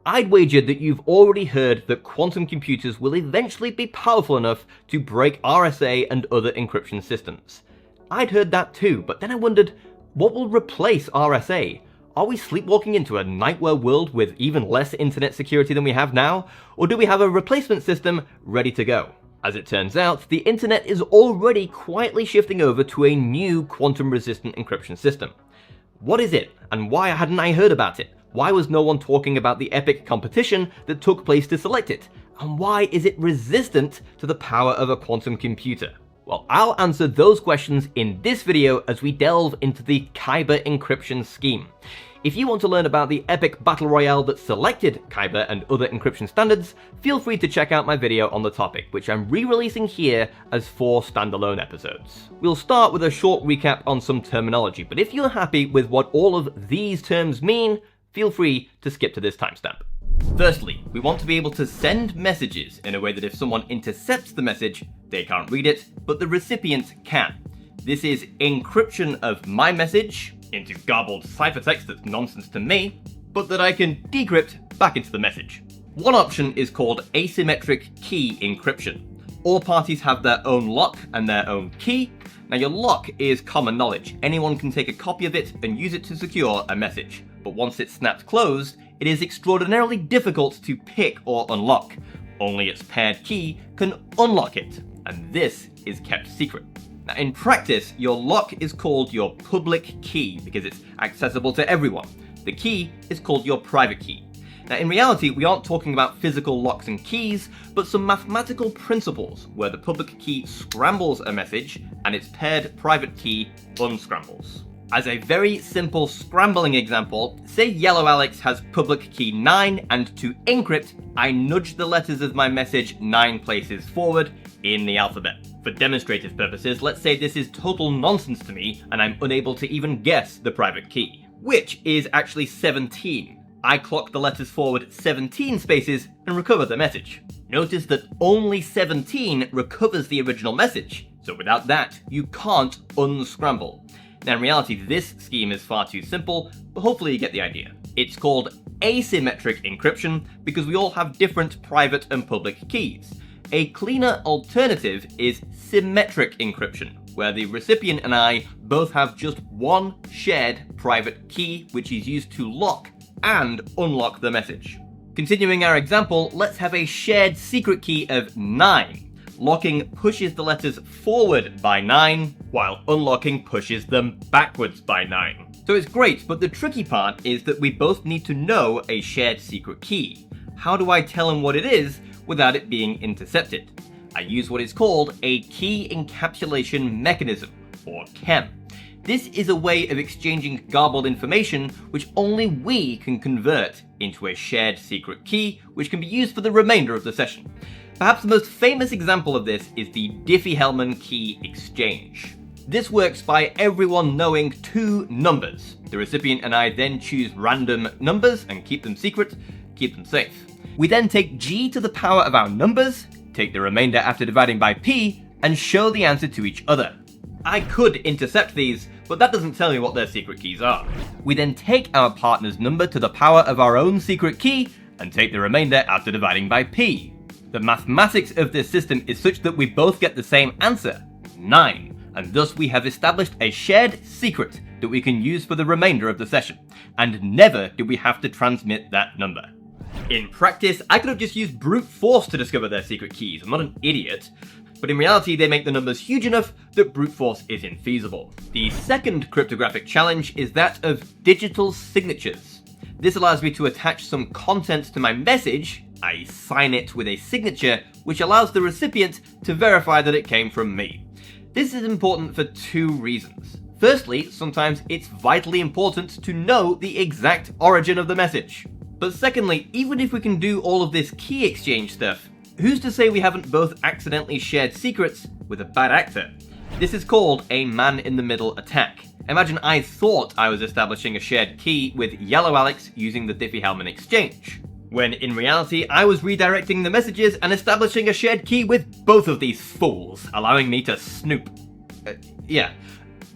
I'd wager that you've already heard that quantum computers will eventually be powerful enough to break RSA and other encryption systems. I'd heard that too, but then I wondered, what will replace RSA? Are we sleepwalking into a nightmare world with even less internet security than we have now? Or do we have a replacement system ready to go? As it turns out, the internet is already quietly shifting over to a new quantum-resistant encryption system. What is it, and why hadn't I heard about it? Why was no one talking about the epic competition that took place to select it? And why is it resistant to the power of a quantum computer? Well, I'll answer those questions in this video as we delve into the Kyber encryption scheme. If you want to learn about the epic battle royale that selected Kyber and other encryption standards, feel free to check out my video on the topic, which I'm re-releasing here as 4 standalone episodes. We'll start with a short recap on some terminology, but if you're happy with what all of these terms mean, feel free to skip to this timestamp. Firstly, we want to be able to send messages in a way that if someone intercepts the message, they can't read it, but the recipient can. This is encryption of my message into garbled ciphertext that's nonsense to me, but that I can decrypt back into the message. One option is called asymmetric key encryption. All parties have their own lock and their own key. Now your lock is common knowledge. Anyone can take a copy of it and use it to secure a message. But once it's snapped closed, it is extraordinarily difficult to pick or unlock. Only its paired key can unlock it, and this is kept secret. Now, in practice, your lock is called your public key because it's accessible to everyone. The key is called your private key. Now, in reality, we aren't talking about physical locks and keys, but some mathematical principles where the public key scrambles a message and its paired private key unscrambles. As a very simple scrambling example, say Yellow Alex has public key 9, and to encrypt, I nudge the letters of my message 9 places forward in the alphabet. For demonstrative purposes, let's say this is total nonsense to me and I'm unable to even guess the private key, which is actually 17. I clock the letters forward 17 spaces and recover the message. Notice that only 17 recovers the original message, so without that, you can't unscramble. Now in reality, this scheme is far too simple, but hopefully you get the idea. It's called asymmetric encryption because we all have different private and public keys. A cleaner alternative is symmetric encryption, where the recipient and I both have just one shared private key, which is used to lock and unlock the message. Continuing our example, let's have a shared secret key of 9. Locking pushes the letters forward by 9, while unlocking pushes them backwards by 9. So it's great, but the tricky part is that we both need to know a shared secret key. How do I tell him what it is without it being intercepted? I use what is called a key encapsulation mechanism, or KEM. This is a way of exchanging garbled information which only we can convert into a shared secret key, which can be used for the remainder of the session. Perhaps the most famous example of this is the Diffie-Hellman key exchange. This works by everyone knowing 2 numbers. The recipient and I then choose random numbers and keep them secret, keep them safe. We then take g to the power of our numbers, take the remainder after dividing by p, and show the answer to each other. I could intercept these, but that doesn't tell me what their secret keys are. We then take our partner's number to the power of our own secret key, and take the remainder after dividing by p. The mathematics of this system is such that we both get the same answer, 9, and thus we have established a shared secret that we can use for the remainder of the session, and never do we have to transmit that number. In practice, I could have just used brute force to discover their secret keys. I'm not an idiot. But in reality, they make the numbers huge enough that brute force is infeasible. The second cryptographic challenge is that of digital signatures. This allows me to attach some content to my message. I sign it with a signature, which allows the recipient to verify that it came from me. This is important for 2 reasons. Firstly, sometimes it's vitally important to know the exact origin of the message. But secondly, even if we can do all of this key exchange stuff, who's to say we haven't both accidentally shared secrets with a bad actor? This is called a man-in-the-middle attack. Imagine I thought I was establishing a shared key with Yellow Alex using the Diffie-Hellman exchange, when in reality I was redirecting the messages and establishing a shared key with both of these fools, allowing me to snoop.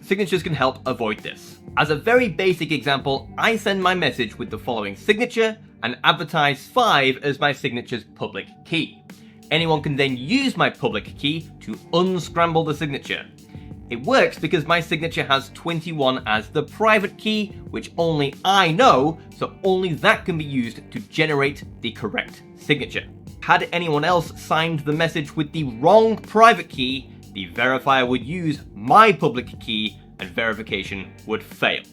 Signatures can help avoid this. As a very basic example, I send my message with the following signature and advertise 5 as my signature's public key. Anyone can then use my public key to unscramble the signature. It works because my signature has 21 as the private key, which only I know, so only that can be used to generate the correct signature. Had anyone else signed the message with the wrong private key, the verifier would use my public key and verification would fail.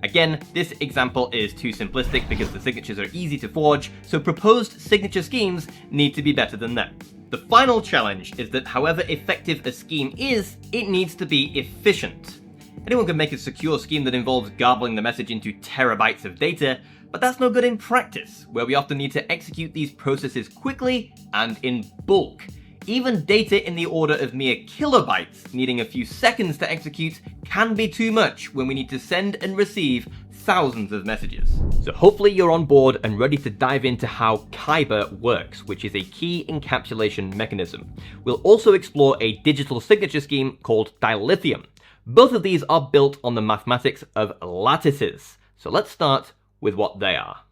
Again, this example is too simplistic because the signatures are easy to forge, so proposed signature schemes need to be better than that. The final challenge is that however effective a scheme is, it needs to be efficient. Anyone can make a secure scheme that involves garbling the message into terabytes of data, but that's no good in practice, where we often need to execute these processes quickly and in bulk. Even data in the order of mere kilobytes, needing a few seconds to execute, can be too much when we need to send and receive thousands of messages. So hopefully you're on board and ready to dive into how Kyber works, which is a key encapsulation mechanism. We'll also explore a digital signature scheme called Dilithium. Both of these are built on the mathematics of lattices. So let's start with what they are.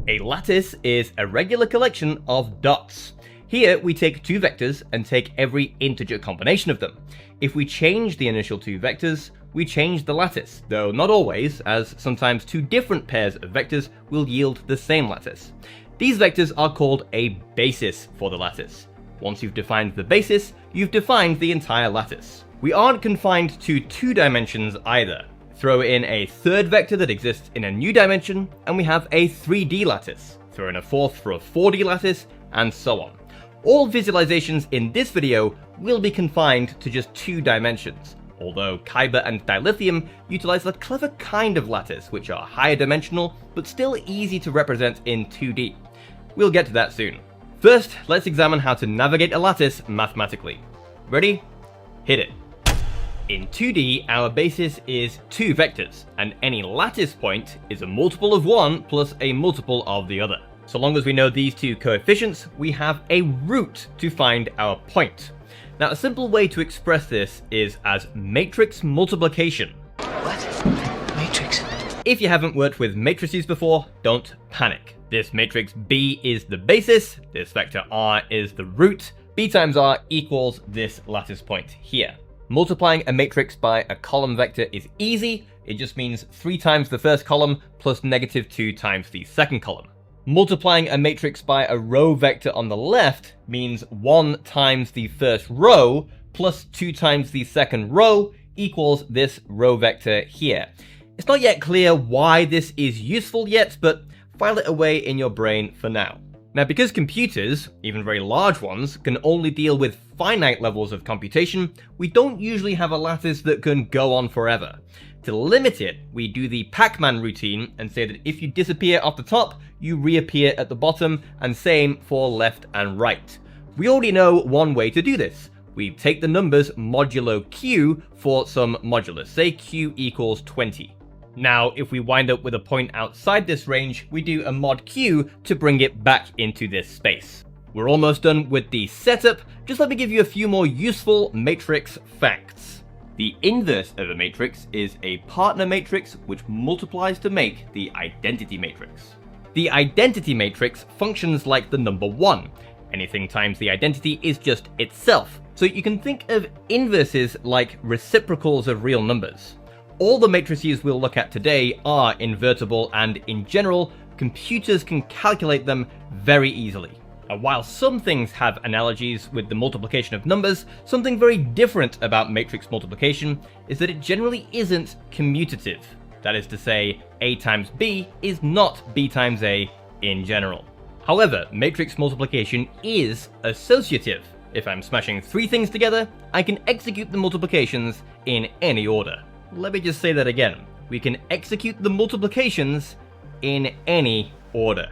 A lattice is a regular collection of dots. Here we take two vectors and take every integer combination of them. If we change the initial two vectors, we change the lattice, though not always, as sometimes two different pairs of vectors will yield the same lattice. These vectors are called a basis for the lattice. Once you've defined the basis, you've defined the entire lattice. We aren't confined to 2 dimensions either. Throw in a third vector that exists in a new dimension, and we have a 3D lattice. Throw in a fourth for a 4D lattice, and so on. All visualizations in this video will be confined to just 2 dimensions, although Kyber and Dilithium utilize a clever kind of lattice, which are higher dimensional, but still easy to represent in 2D. We'll get to that soon. First, let's examine how to navigate a lattice mathematically. Ready? Hit it. In 2D, our basis is 2 vectors, and any lattice point is a multiple of one plus a multiple of the other. So long as we know these 2 coefficients, we have a root to find our point. Now, a simple way to express this is as matrix multiplication. What? Matrix? If you haven't worked with matrices before, don't panic. This matrix B is the basis, this vector R is the root, B times R equals this lattice point here. Multiplying a matrix by a column vector is easy, it just means 3 times the first column plus -2 times the second column. Multiplying a matrix by a row vector on the left means 1 times the first row plus 2 times the second row equals this row vector here. It's not yet clear why this is useful yet, but file it away in your brain for now. Now, because computers, even very large ones, can only deal with finite levels of computation, we don't usually have a lattice that can go on forever. To limit it, we do the Pac-Man routine and say that if you disappear off the top, you reappear at the bottom, and same for left and right. We already know one way to do this. We take the numbers modulo q for some modulus, say q equals 20. Now, if we wind up with a point outside this range, we do a mod q to bring it back into this space. We're almost done with the setup, just let me give you a few more useful matrix facts. The inverse of a matrix is a partner matrix which multiplies to make the identity matrix. The identity matrix functions like the number 1. Anything times the identity is just itself, so you can think of inverses like reciprocals of real numbers. All the matrices we'll look at today are invertible, and in general, computers can calculate them very easily. While some things have analogies with the multiplication of numbers, something very different about matrix multiplication is that it generally isn't commutative. That is to say, A times B is not B times A in general. However, matrix multiplication is associative. If I'm smashing 3 things together, I can execute the multiplications in any order. Let me just say that again. We can execute the multiplications in any order.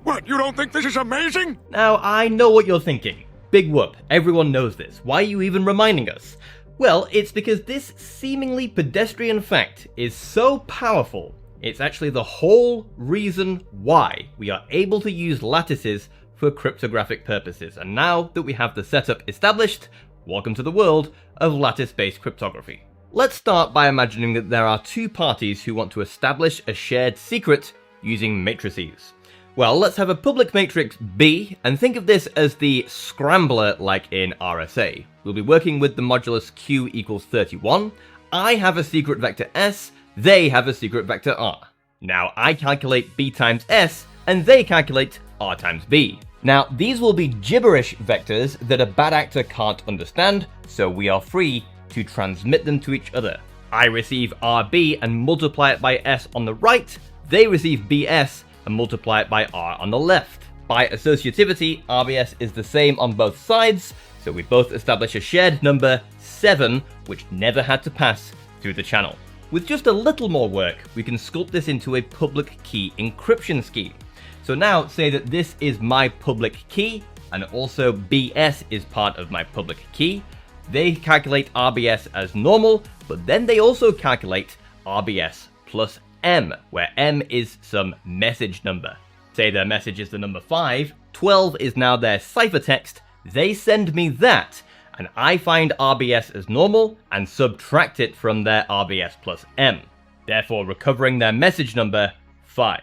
What, you don't think this is amazing? Now, I know what you're thinking. Big whoop, everyone knows this. Why are you even reminding us? Well, it's because this seemingly pedestrian fact is so powerful, it's actually the whole reason why we are able to use lattices for cryptographic purposes. And now that we have the setup established, welcome to the world of lattice-based cryptography. Let's start by imagining that there are two parties who want to establish a shared secret using matrices. Well, let's have a public matrix B, and think of this as the scrambler like in RSA. We'll be working with the modulus Q equals 31. I have a secret vector S, they have a secret vector R. Now I calculate B times S, and they calculate R times B. Now these will be gibberish vectors that a bad actor can't understand, so we are free to transmit them to each other. I receive RB and multiply it by S on the right, they receive BS and multiply it by R on the left. By associativity, RBS is the same on both sides, so we both establish a shared number, 7, which never had to pass through the channel. With just a little more work, we can sculpt this into a public key encryption scheme. So now say that this is my public key, and also BS is part of my public key. They calculate RBS as normal, but then they also calculate RBS plus M, where M is some message number. Say their message is the number 5, 12 is now their ciphertext, they send me that, and I find RBS as normal and subtract it from their RBS plus M, therefore recovering their message number 5.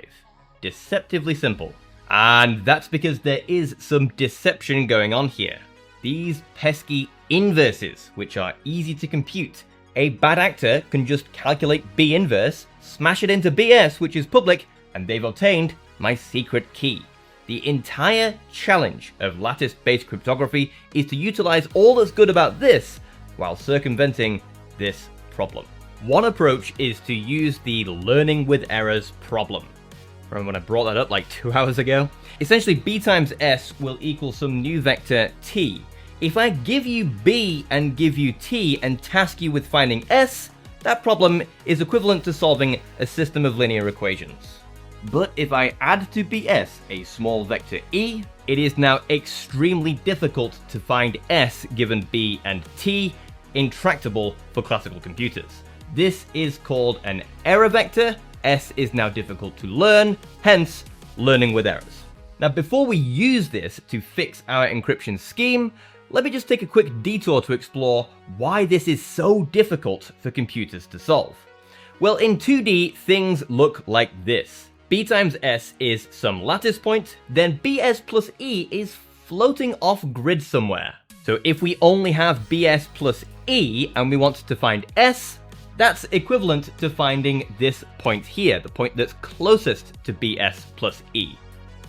Deceptively simple. And that's because there is some deception going on here. These pesky inverses, which are easy to compute. A bad actor can just calculate B inverse, smash it into BS, which is public, and they've obtained my secret key. The entire challenge of lattice-based cryptography is to utilize all that's good about this while circumventing this problem. One approach is to use the learning with errors problem. Remember when I brought that up like 2 hours ago? Essentially, B times S will equal some new vector T. If I give you B and give you T and task you with finding S, that problem is equivalent to solving a system of linear equations. But if I add to BS a small vector E, it is now extremely difficult to find S given B and T, intractable for classical computers. This is called an error vector. S is now difficult to learn, hence learning with errors. Now before we use this to fix our encryption scheme, let me just take a quick detour to explore why this is so difficult for computers to solve. Well, in 2D, things look like this. B times S is some lattice point, then BS plus E is floating off grid somewhere. So if we only have BS plus E and we want to find S, that's equivalent to finding this point here, the point that's closest to BS plus E.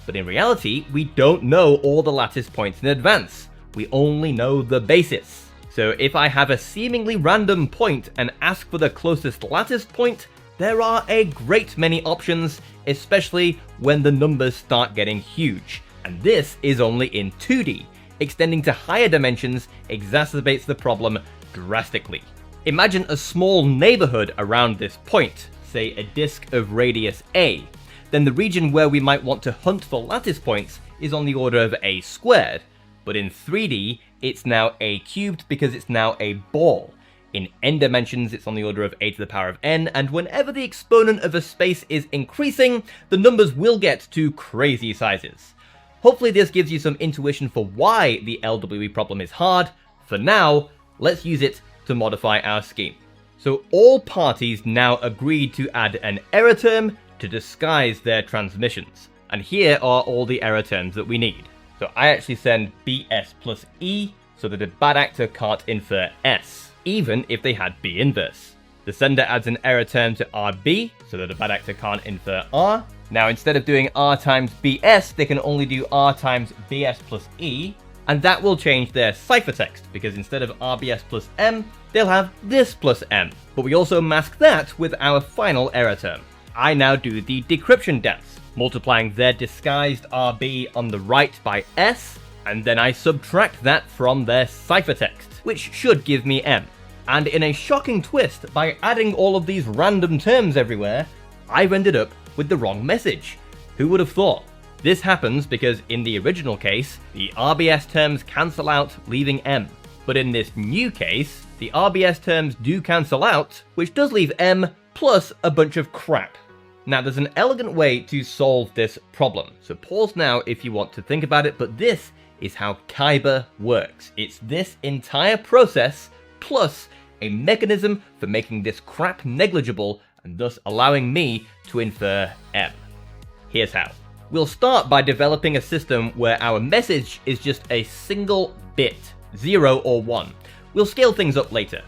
But in reality, we don't know all the lattice points in advance. We only know the basis. So if I have a seemingly random point and ask for the closest lattice point, there are a great many options, especially when the numbers start getting huge. And this is only in 2D. Extending to higher dimensions exacerbates the problem drastically. Imagine a small neighborhood around this point, say a disk of radius A. Then the region where we might want to hunt for lattice points is on the order of A squared. But in 3D, it's now A cubed because it's now a ball. In n dimensions, it's on the order of a to the power of n, and whenever the exponent of a space is increasing, the numbers will get to crazy sizes. Hopefully this gives you some intuition for why the LWE problem is hard. For now, let's use it to modify our scheme. So all parties now agreed to add an error term to disguise their transmissions. And here are all the error terms that we need. So I actually send BS plus E so that a bad actor can't infer S, even if they had B inverse. The sender adds an error term to RB so that a bad actor can't infer R. Now instead of doing R times BS, they can only do R times BS plus E, and that will change their ciphertext, because instead of RBS plus M, they'll have this plus M. But we also mask that with our final error term. I now do the decryption dance, multiplying their disguised RB on the right by S, and then I subtract that from their ciphertext, which should give me M. And in a shocking twist, by adding all of these random terms everywhere, I've ended up with the wrong message. Who would have thought? This happens because in the original case, the RBS terms cancel out, leaving M. But in this new case, the RBS terms do cancel out, which does leave M plus a bunch of crap. Now there's an elegant way to solve this problem, so pause now if you want to think about it, but this is how Kyber works. It's this entire process plus a mechanism for making this crap negligible and thus allowing me to infer M. Here's how. We'll start by developing a system where our message is just a single bit, 0 or 1. We'll scale things up later.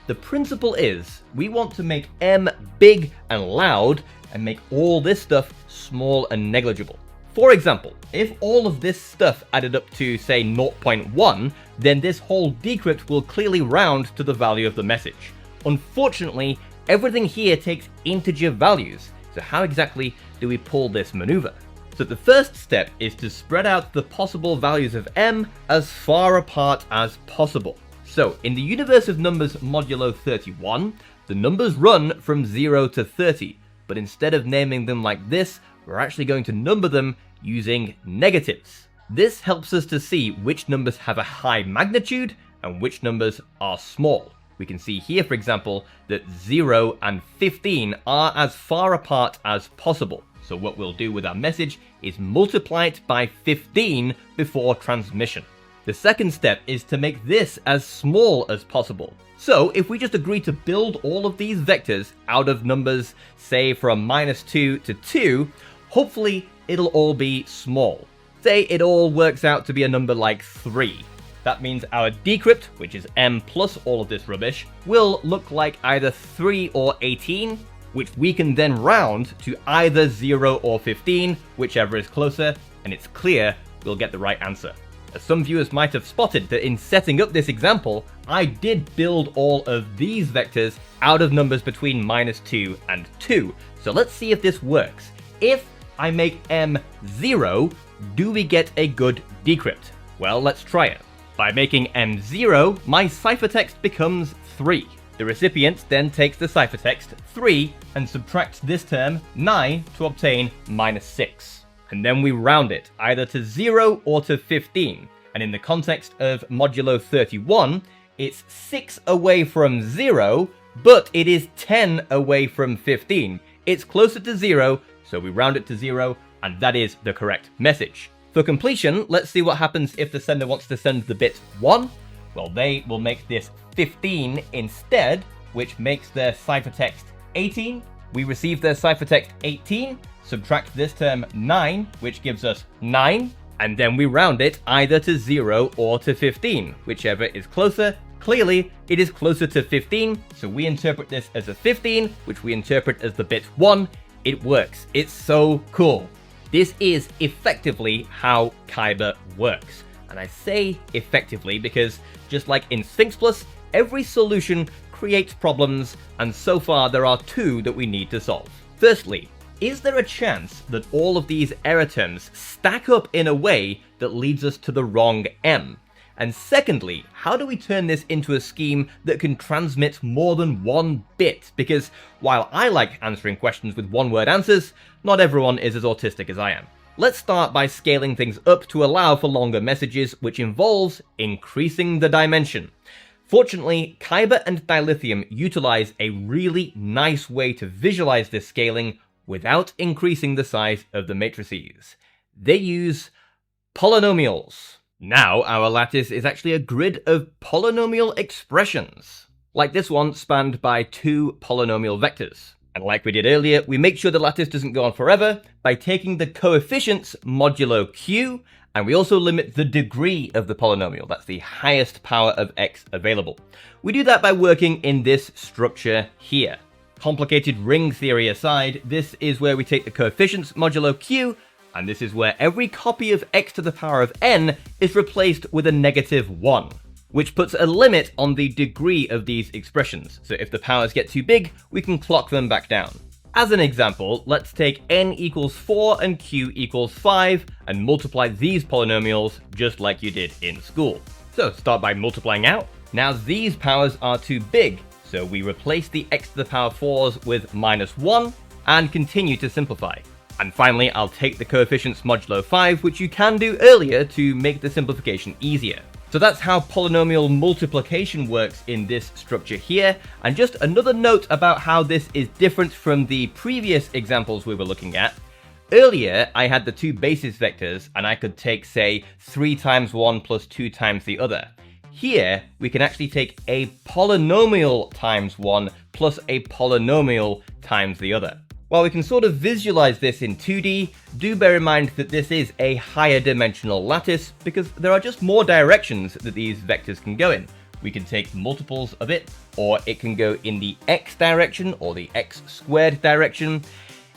The principle is, we want to make M big and loud and make all this stuff small and negligible. For example, if all of this stuff added up to, say, 0.1, then this whole decrypt will clearly round to the value of the message. Unfortunately, everything here takes integer values, so how exactly do we pull this maneuver? So the first step is to spread out the possible values of M as far apart as possible. So in the universe of numbers modulo 31, the numbers run from 0 to 30, but instead of naming them like this, we're actually going to number them using negatives. This helps us to see which numbers have a high magnitude and which numbers are small. We can see here, for example, that 0 and 15 are as far apart as possible. So what we'll do with our message is multiply it by 15 before transmission. The second step is to make this as small as possible. So if we just agree to build all of these vectors out of numbers, say from -2 to 2, hopefully it'll all be small. Say it all works out to be a number like 3. That means our decrypt, which is M plus all of this rubbish, will look like either 3 or 18, which we can then round to either 0 or 15, whichever is closer, and it's clear we'll get the right answer. As some viewers might have spotted that in setting up this example, I did build all of these vectors out of numbers between -2 and 2. So let's see if this works. If I make M 0, do we get a good decrypt? Well, let's try it. By making M 0, my ciphertext becomes 3. The recipient then takes the ciphertext 3 and subtracts this term 9 to obtain -6. And then we round it, either to 0 or to 15. And in the context of modulo 31, it's 6 away from 0, but it is 10 away from 15. It's closer to 0, so we round it to 0, and that is the correct message. For completion, let's see what happens if the sender wants to send the bit 1. Well, they will make this 15 instead, which makes their ciphertext 18. We receive their ciphertext 18, subtract this term 9, which gives us 9, and then we round it either to 0 or to 15, whichever is closer. Clearly, it is closer to 15, so we interpret this as a 15, which we interpret as the bit 1. It works. It's so cool. This is effectively how Kyber works. And I say effectively because, just like in Sphinx Plus, every solution creates problems, and so far there are 2 that we need to solve. Firstly, is there a chance that all of these error terms stack up in a way that leads us to the wrong M? And secondly, how do we turn this into a scheme that can transmit more than 1 bit? Because while I like answering questions with one-word answers, not everyone is as autistic as I am. Let's start by scaling things up to allow for longer messages, which involves increasing the dimension. Fortunately, Kyber and Dilithium utilize a really nice way to visualize this scaling without increasing the size of the matrices. They use polynomials. Now our lattice is actually a grid of polynomial expressions, like this one spanned by 2 polynomial vectors. And like we did earlier, we make sure the lattice doesn't go on forever by taking the coefficients modulo q, and we also limit the degree of the polynomial. That's the highest power of x available. We do that by working in this structure here. Complicated ring theory aside, this is where we take the coefficients modulo q, and this is where every copy of x to the power of n is replaced with a -1, which puts a limit on the degree of these expressions. So if the powers get too big, we can clock them back down. As an example, let's take n equals 4 and q equals 5 and multiply these polynomials just like you did in school. So start by multiplying out. Now these powers are too big, so we replace the x to the power 4s with -1 and continue to simplify. And finally, I'll take the coefficients modulo 5, which you can do earlier to make the simplification easier. So that's how polynomial multiplication works in this structure here. And just another note about how this is different from the previous examples we were looking at. Earlier, I had the 2 basis vectors, and I could take, say, 3 times one plus 2 times the other. Here, we can actually take a polynomial times one plus a polynomial times the other. While we can sort of visualize this in 2D, do bear in mind that this is a higher dimensional lattice because there are just more directions that these vectors can go in. We can take multiples of it, or it can go in the x direction or the x squared direction.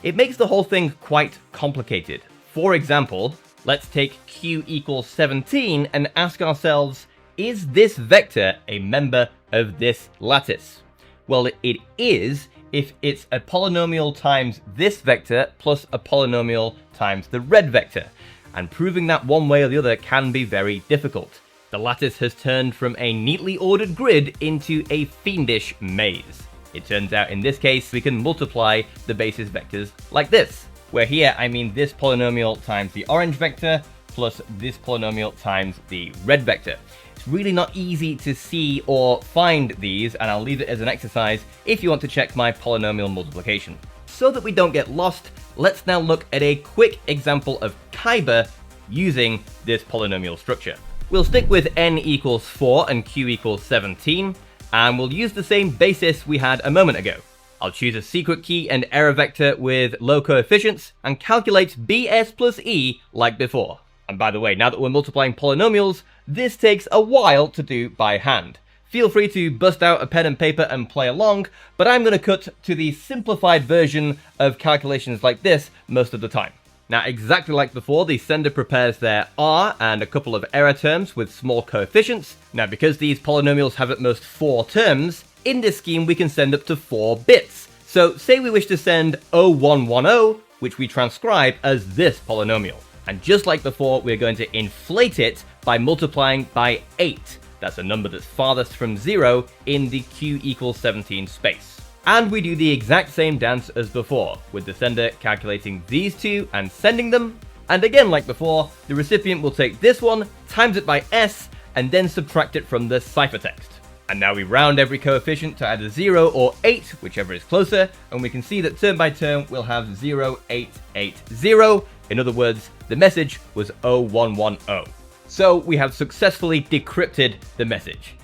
It makes the whole thing quite complicated. For example, let's take q equals 17 and ask ourselves, is this vector a member of this lattice? Well, it is if it's a polynomial times this vector plus a polynomial times the red vector, and proving that one way or the other can be very difficult. The lattice has turned from a neatly ordered grid into a fiendish maze. It turns out in this case we can multiply the basis vectors like this, where here I mean this polynomial times the orange vector plus this polynomial times the red vector. It's really not easy to see or find these, and I'll leave it as an exercise if you want to check my polynomial multiplication. So that we don't get lost, let's now look at a quick example of Kyber using this polynomial structure. We'll stick with n equals 4 and q equals 17, and we'll use the same basis we had a moment ago. I'll choose a secret key and error vector with low coefficients and calculate bs plus e like before. And by the way, now that we're multiplying polynomials, this takes a while to do by hand. Feel free to bust out a pen and paper and play along, but I'm going to cut to the simplified version of calculations like this most of the time. Now, exactly like before, the sender prepares their r and a couple of error terms with small coefficients. Now, because these polynomials have at most 4 terms, in this scheme we can send up to 4 bits. So say we wish to send 0110, which we transcribe as this polynomial. And just like before, we're going to inflate it by multiplying by 8. That's a number that's farthest from 0 in the q equals 17 space. And we do the exact same dance as before, with the sender calculating these two and sending them. And again, like before, the recipient will take this one, times it by s, and then subtract it from the ciphertext. And now we round every coefficient to either 0 or 8, whichever is closer, and we can see that term by term we'll have 0880. In other words, the message was 0110. So we have successfully decrypted the message.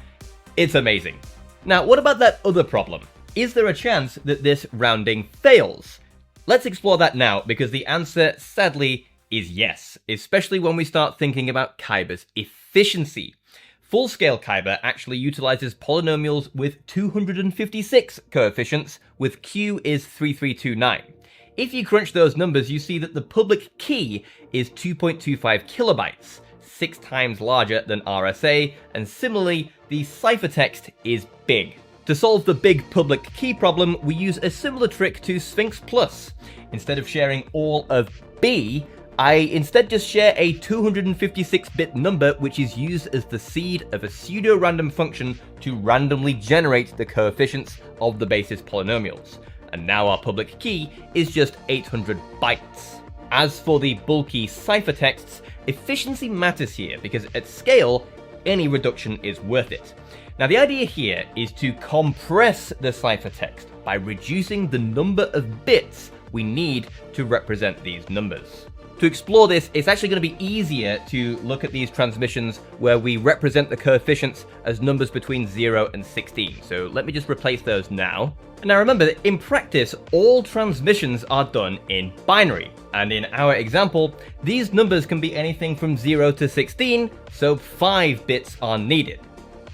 It's amazing. Now, what about that other problem? Is there a chance that this rounding fails? Let's explore that now, because the answer, sadly, is yes, especially when we start thinking about Kyber's efficiency. Full-scale Kyber actually utilizes polynomials with 256 coefficients, with q is 3329. If you crunch those numbers, you see that the public key is 2.25 kilobytes, 6 times larger than RSA, and similarly, the ciphertext is big. To solve the big public key problem, we use a similar trick to Sphinx Plus. Instead of sharing all of B, I instead just share a 256-bit number which is used as the seed of a pseudo-random function to randomly generate the coefficients of the basis polynomials. And now our public key is just 800 bytes. As for the bulky ciphertexts, efficiency matters here because at scale, any reduction is worth it. Now the idea here is to compress the ciphertext by reducing the number of bits we need to represent these numbers. To explore this, it's actually going to be easier to look at these transmissions where we represent the coefficients as numbers between 0 and 16. So let me just replace those now. And now remember that in practice, all transmissions are done in binary. And in our example, these numbers can be anything from 0 to 16, so 5 bits are needed.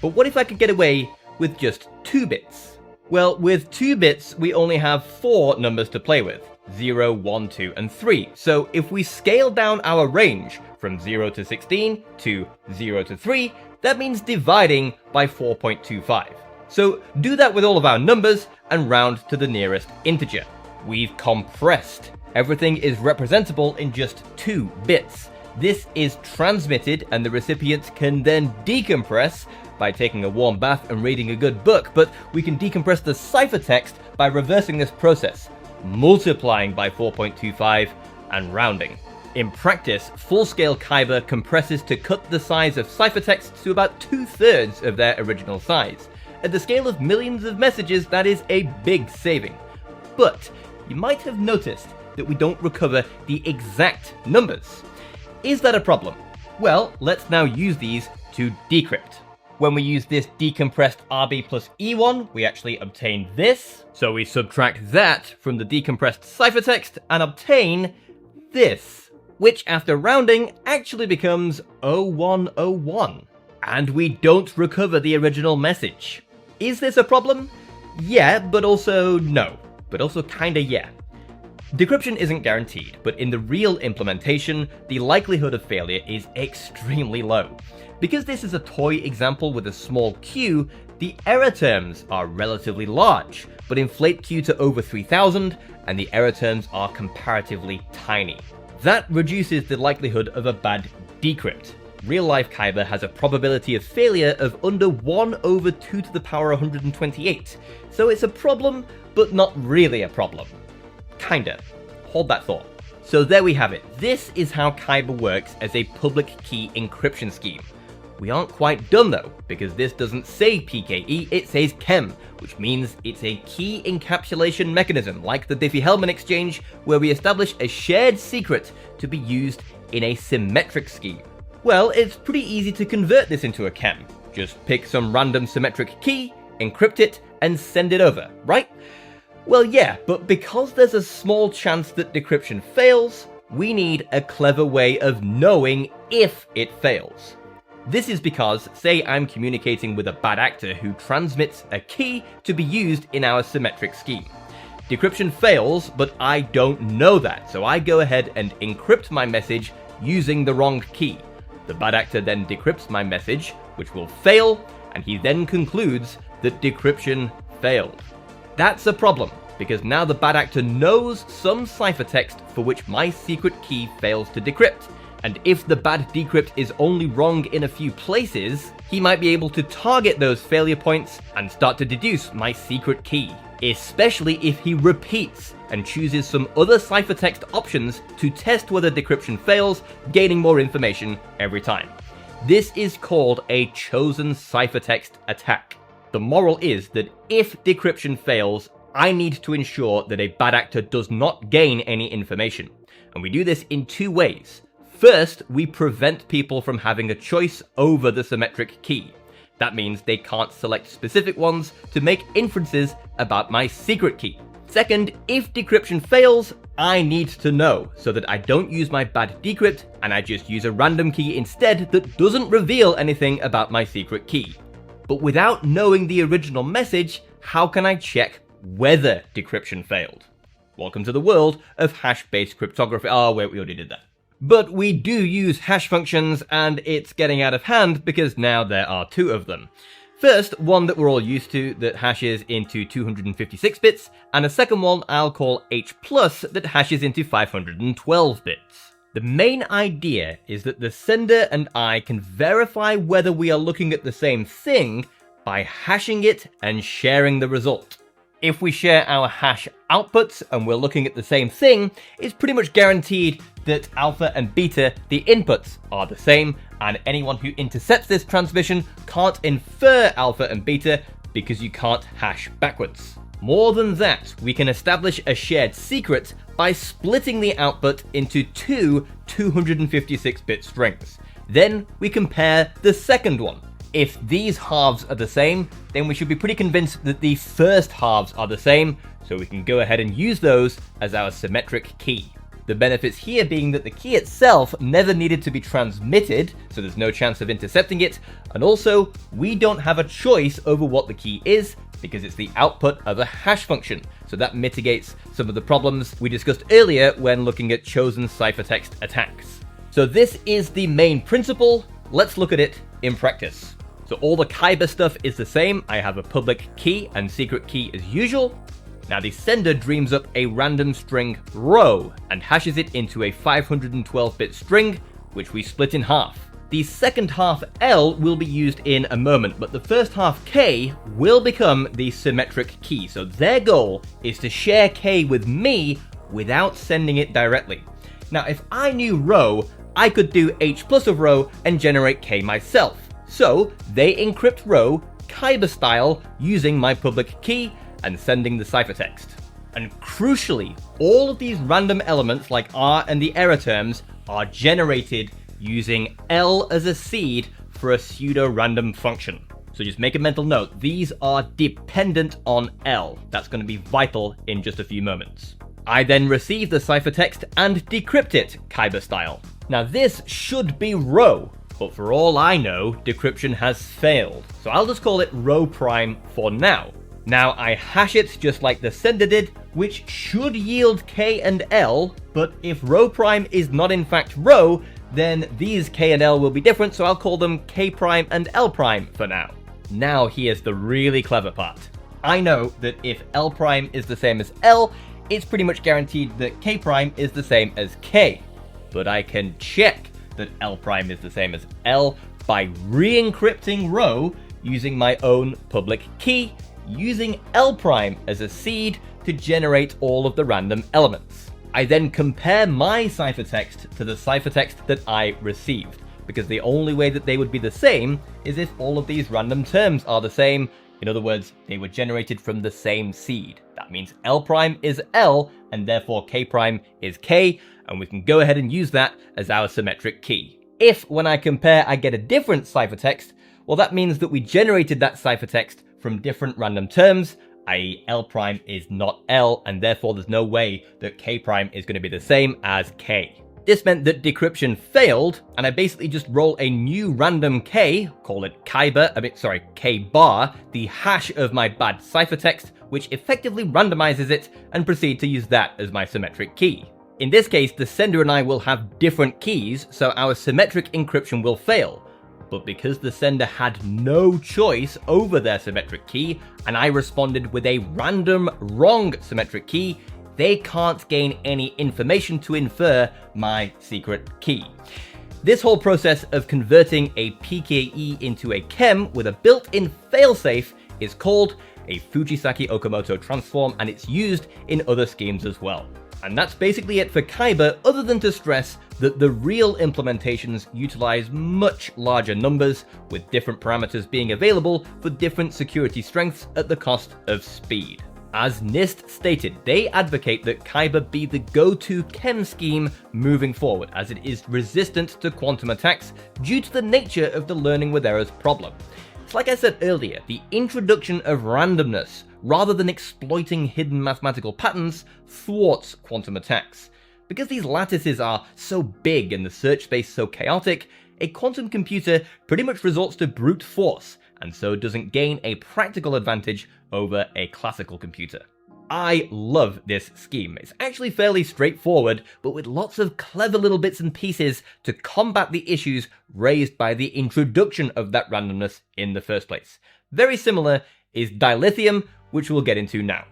But what if I could get away with just 2 bits? Well, with 2 bits, we only have 4 numbers to play with. 0, 1, 2, and 3. So if we scale down our range from 0 to 16 to 0 to 3, that means dividing by 4.25. So do that with all of our numbers and round to the nearest integer. We've compressed. Everything is representable in just 2 bits. This is transmitted and the recipient can then decompress by taking a warm bath and reading a good book, but we can decompress the ciphertext by reversing this process, multiplying by 4.25 and rounding. In practice, full-scale Kyber compresses to cut the size of ciphertext to about 2/3 of their original size. At the scale of millions of messages, that is a big saving. But you might have noticed that we don't recover the exact numbers. Is that a problem? Well, let's now use these to decrypt. when we use this decompressed RB plus E1, we actually obtain this. So we subtract that from the decompressed ciphertext and obtain this, which after rounding actually becomes 0101. And we don't recover the original message. Is this a problem? Yeah, but also no. But also kinda yeah. Decryption isn't guaranteed, but in the real implementation, the likelihood of failure is extremely low. Because this is a toy example with a small q, the error terms are relatively large, but inflate q to over 3000, and the error terms are comparatively tiny. That reduces the likelihood of a bad decrypt. Real-life Kyber has a probability of failure of under 1 over 2 to the power 128, so it's a problem, but not really a problem. Kinda. Hold that thought. So there we have it. This is how Kyber works as a public key encryption scheme. We aren't quite done though, because this doesn't say PKE, it says KEM, which means it's a key encapsulation mechanism like the Diffie-Hellman exchange, where we establish a shared secret to be used in a symmetric scheme. Well, it's pretty easy to convert this into a KEM. Just pick some random symmetric key, encrypt it, and send it over, right? Well, yeah, but because there's a small chance that decryption fails, we need a clever way of knowing if it fails. This is because, say I'm communicating with a bad actor who transmits a key to be used in our symmetric scheme. Decryption fails, but I don't know that, so I go ahead and encrypt my message using the wrong key. The bad actor then decrypts my message, which will fail, and he then concludes that decryption failed. That's a problem, because now the bad actor knows some ciphertext for which my secret key fails to decrypt, and if the bad decrypt is only wrong in a few places, he might be able to target those failure points and start to deduce my secret key, especially if he repeats and chooses some other ciphertext options to test whether decryption fails, gaining more information every time. This is called a chosen ciphertext attack. The moral is that if decryption fails, I need to ensure that a bad actor does not gain any information. And we do this in two ways. First, we prevent people from having a choice over the symmetric key. That means they can't select specific ones to make inferences about my secret key. Second, if decryption fails, I need to know so that I don't use my bad decrypt and I just use a random key instead that doesn't reveal anything about my secret key. But without knowing the original message, how can I check whether decryption failed? Welcome to the world of hash-based cryptography. Oh wait, we already did that. But we do use hash functions, and it's getting out of hand because now there are two of them. First, one that we're all used to that hashes into 256 bits, and a second one I'll call H+, that hashes into 512 bits. The main idea is that the sender and I can verify whether we are looking at the same thing by hashing it and sharing the result. If we share our hash outputs and we're looking at the same thing, it's pretty much guaranteed that alpha and beta, the inputs, are the same, and anyone who intercepts this transmission can't infer alpha and beta because you can't hash backwards. More than that, we can establish a shared secret by splitting the output into two 256-bit strings. Then we compare the second one. If these halves are the same, then we should be pretty convinced that the first halves are the same, so we can go ahead and use those as our symmetric key. The benefits here being that the key itself never needed to be transmitted, so there's no chance of intercepting it, and also, we don't have a choice over what the key is, because it's the output of a hash function, so that mitigates some of the problems we discussed earlier when looking at chosen ciphertext attacks. So this is the main principle. Let's look at it in practice. So all the Kyber stuff is the same. I have a public key and secret key as usual. Now the sender dreams up a random string rho and hashes it into a 512-bit string, which we split in half. The second half L will be used in a moment, but the first half K will become the symmetric key. So their goal is to share K with me without sending it directly. Now if I knew rho, I could do H+ of rho and generate K myself. So they encrypt rho Kyber style using my public key and sending the ciphertext. And crucially, all of these random elements like R and the error terms are generated using L as a seed for a pseudo-random function. So just make a mental note, these are dependent on L. That's going to be vital in just a few moments. I then receive the ciphertext and decrypt it, Kyber style. Now this should be row, but for all I know, decryption has failed. So I'll just call it row prime for now. Now I hash it just like the sender did, which should yield K and L, but if row prime is not in fact row, then these K and L will be different, so I'll call them K prime and L prime for now. Now here's the really clever part. I know that if L prime is the same as L, it's pretty much guaranteed that K prime is the same as K. But I can check that L prime is the same as L by re-encrypting row using my own public key, using L prime as a seed to generate all of the random elements. I then compare my ciphertext to the ciphertext that I received, because the only way that they would be the same is if all of these random terms are the same. In other words, they were generated from the same seed. That means L prime is L, and therefore K prime is K, and we can go ahead and use that as our symmetric key. If, when I compare, I get a different ciphertext, well, that means that we generated that ciphertext from different random terms, i.e. L prime is not L, and therefore there's no way that K prime is going to be the same as K. This meant that decryption failed, and I basically just roll a new random K, call it K bar, the hash of my bad ciphertext, which effectively randomizes it, and proceed to use that as my symmetric key. In this case, the sender and I will have different keys, so our symmetric encryption will fail. But because the sender had no choice over their symmetric key, and I responded with a random wrong symmetric key, they can't gain any information to infer my secret key. This whole process of converting a PKE into a KEM with a built-in failsafe is called a Fujisaki-Okamoto transform, and it's used in other schemes as well. And that's basically it for Kyber, other than to stress that the real implementations utilize much larger numbers, with different parameters being available for different security strengths at the cost of speed. As NIST stated, they advocate that Kyber be the go-to KEM scheme moving forward, as it is resistant to quantum attacks due to the nature of the learning with errors problem. It's like I said earlier, the introduction of randomness, rather than exploiting hidden mathematical patterns, thwarts quantum attacks. Because these lattices are so big and the search space so chaotic, a quantum computer pretty much resorts to brute force, and so doesn't gain a practical advantage over a classical computer. I love this scheme. It's actually fairly straightforward, but with lots of clever little bits and pieces to combat the issues raised by the introduction of that randomness in the first place. Very similar is dilithium, which we'll get into now.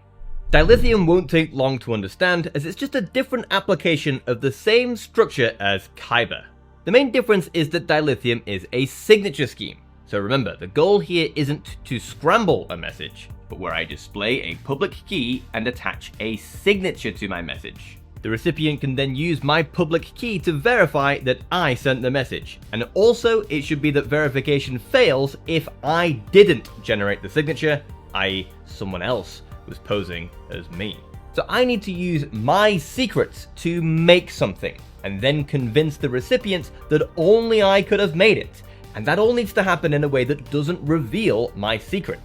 Dilithium won't take long to understand, as it's just a different application of the same structure as Kyber. The main difference is that dilithium is a signature scheme. So remember, the goal here isn't to scramble a message, but where I display a public key and attach a signature to my message. The recipient can then use my public key to verify that I sent the message. And also, it should be that verification fails if I didn't generate the signature, i.e. someone else was posing as me. So I need to use my secrets to make something, and then convince the recipient that only I could have made it. And that all needs to happen in a way that doesn't reveal my secret.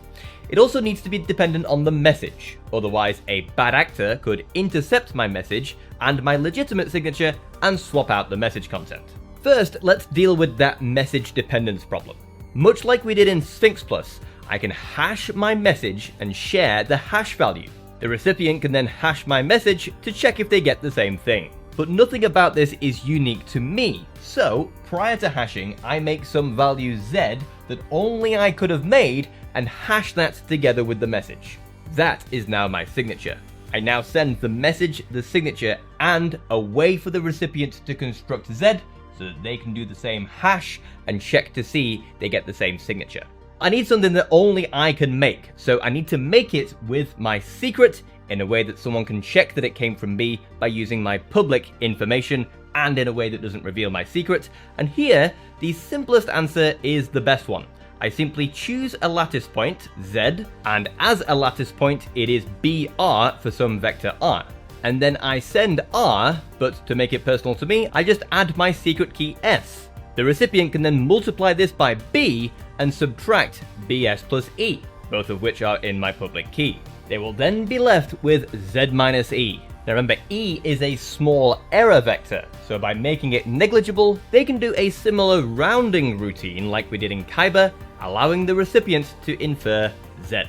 It also needs to be dependent on the message, otherwise a bad actor could intercept my message and my legitimate signature and swap out the message content. First, let's deal with that message dependence problem. Much like we did in Sphinx Plus, I can hash my message and share the hash value. The recipient can then hash my message to check if they get the same thing. But nothing about this is unique to me, so prior to hashing, I make some value z that only I could have made and hash that together with the message. That is now my signature. I now send the message, the signature, and a way for the recipient to construct z so that they can do the same hash and check to see they get the same signature. I need something that only I can make, so I need to make it with my secret in a way that someone can check that it came from me by using my public information, and in a way that doesn't reveal my secret. And here, the simplest answer is the best one. I simply choose a lattice point, z, and as a lattice point, it is br for some vector r. And then I send r, but to make it personal to me, I just add my secret key s. The recipient can then multiply this by B and subtract BS plus E, both of which are in my public key. They will then be left with Z minus E. Now remember, E is a small error vector, so by making it negligible, they can do a similar rounding routine like we did in Kyber, allowing the recipient to infer Z.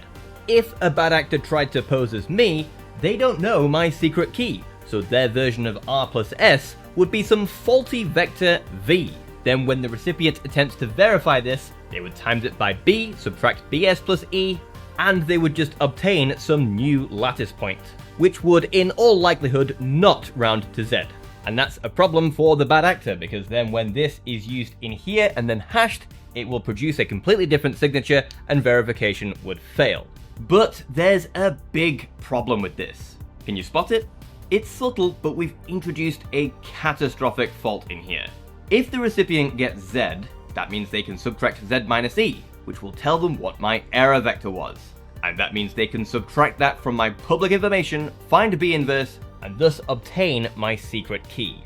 If a bad actor tried to pose as me, they don't know my secret key, so their version of R plus S would be some faulty vector V. Then when the recipient attempts to verify this, they would times it by B, subtract BS plus E, and they would just obtain some new lattice point, which would in all likelihood not round to Z. And that's a problem for the bad actor, because then when this is used in here and then hashed, it will produce a completely different signature and verification would fail. But there's a big problem with this. Can you spot it? It's subtle, but we've introduced a catastrophic fault in here. If the recipient gets Z, that means they can subtract Z minus E, which will tell them what my error vector was. And that means they can subtract that from my public information, find B inverse, and thus obtain my secret key.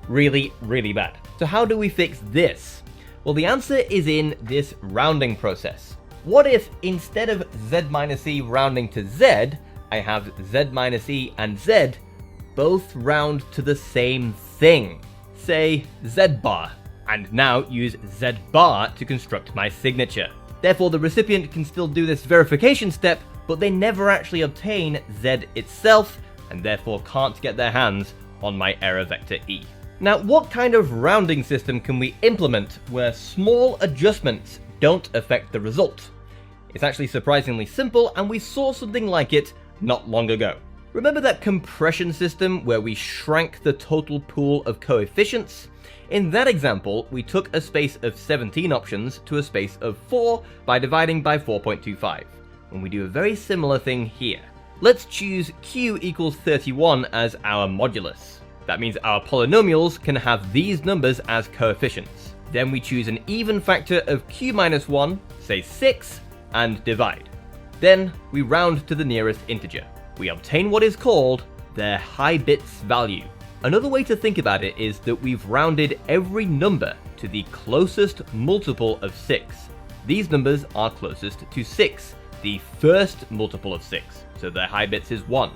Really, really bad. So how do we fix this? Well, the answer is in this rounding process. What if instead of Z minus E rounding to Z, I have Z minus E and Z both round to the same thing? Say Z bar, and now use Z bar to construct my signature. Therefore, the recipient can still do this verification step, but they never actually obtain Z itself, and therefore can't get their hands on my error vector E. Now, what kind of rounding system can we implement where small adjustments don't affect the result? It's actually surprisingly simple, and we saw something like it not long ago. Remember that compression system where we shrank the total pool of coefficients? In that example, we took a space of 17 options to a space of 4 by dividing by 4.25. And we do a very similar thing here. Let's choose q equals 31 as our modulus. That means our polynomials can have these numbers as coefficients. Then we choose an even factor of q minus 1, say 6, and divide. Then we round to the nearest integer. We obtain what is called their high bits value. Another way to think about it is that we've rounded every number to the closest multiple of 6. These numbers are closest to 6, the first multiple of 6, so their high bits is 1.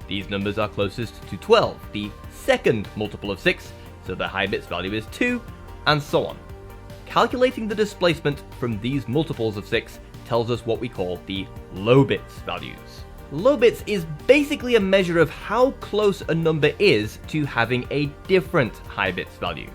These numbers are closest to 12, the second multiple of 6, so their high bits value is 2, and so on. Calculating the displacement from these multiples of 6 tells us what we call the low bits values. Low bits is basically a measure of how close a number is to having a different high bits value.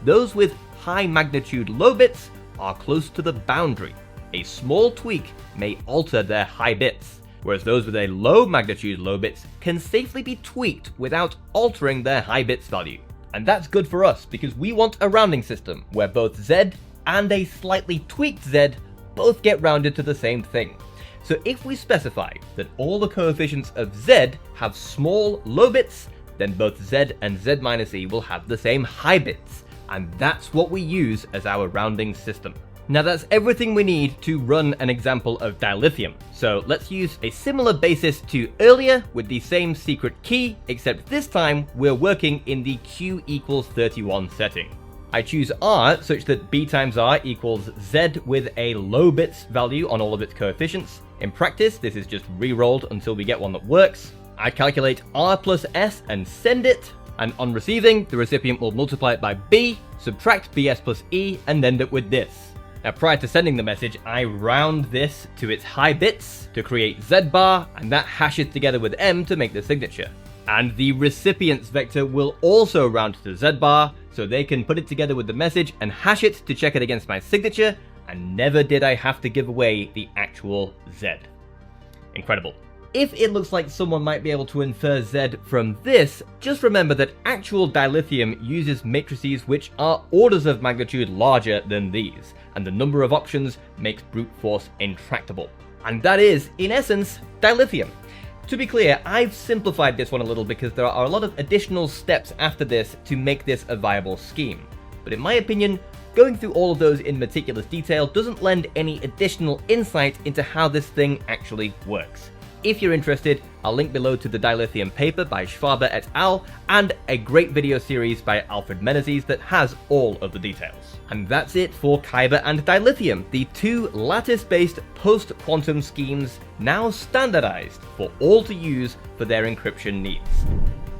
Those with high magnitude low bits are close to the boundary. A small tweak may alter their high bits, whereas those with a low magnitude low bits can safely be tweaked without altering their high bits value. And that's good for us because we want a rounding system where both Z and a slightly tweaked Z both get rounded to the same thing. So if we specify that all the coefficients of Z have small low bits, then both Z and Z minus E will have the same high bits, and that's what we use as our rounding system. Now that's everything we need to run an example of dilithium. So let's use a similar basis to earlier with the same secret key, except this time we're working in the q equals 31 setting. I choose R such that B times R equals Z with a low bits value on all of its coefficients. In practice, this is just re-rolled until we get one that works. I calculate R plus S and send it, and on receiving, the recipient will multiply it by B, subtract BS plus E, and end it with this. Now prior to sending the message, I round this to its high bits to create Z bar, and that hashes together with M to make the signature. And the recipient's vector will also round to Z bar, so they can put it together with the message and hash it to check it against my signature, and never did I have to give away the actual Z. Incredible. If it looks like someone might be able to infer Z from this, just remember that actual dilithium uses matrices which are orders of magnitude larger than these, and the number of options makes brute force intractable. And that is, in essence, dilithium. To be clear, I've simplified this one a little because there are a lot of additional steps after this to make this a viable scheme. But in my opinion, going through all of those in meticulous detail doesn't lend any additional insight into how this thing actually works. if you're interested, I'll link below to the dilithium paper by Schwaber et al. And a great video series by Alfred Menezes that has all of the details. And that's it for Kyber and Dilithium, the two lattice-based post-quantum schemes now standardized for all to use for their encryption needs.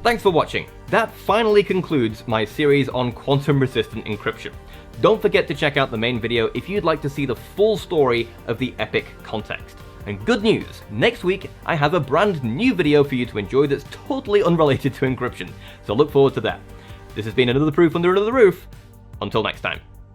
Thanks for watching. That finally concludes my series on quantum-resistant encryption. Don't forget to check out the main video if you'd like to see the full story of the epic context. And good news, next week I have a brand new video for you to enjoy that's totally unrelated to encryption, so look forward to that. This has been another proof under another roof. Until next time.